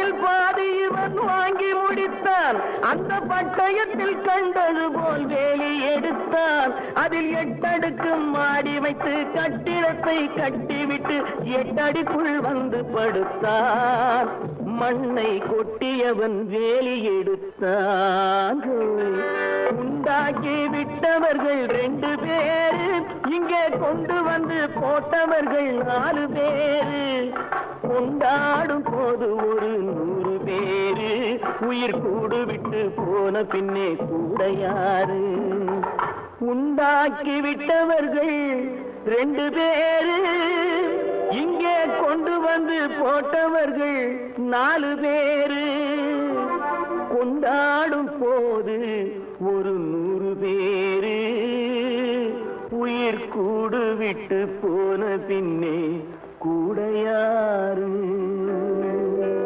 அதில் பாதி இவன் வாங்கி முடித்தான். அந்த பட்டயத்தில் கண்டது போல் வேலி எடுத்தான். அதில் 8 அடுக்கு மாடி வைத்து கட்டிடத்தை கட்டிவிட்டு 8 அடிக்குள் வந்து படுத்தான். மண்ணை கொட்டியவன் வேலி எடுத்தான். உண்டாக்கி விட்டவர்கள் 2 பேரு, இங்கே கொண்டு வந்து போட்டவர்கள் 4 பேரு. கொண்டாடும் போது ஒரு 100 பேரு, உயிர் கூடு விட்டு போன பின்னே கூட யாரு? உண்டாக்கி விட்டவர்கள் 2 பேரு, இங்கே கொண்டு வந்து போட்டவர்கள் 4 பேரு. கொண்டாடும் போது ஒரு 100 பேரு, உயிர் கூடு விட்டு போன பின்னே கூட யாரு?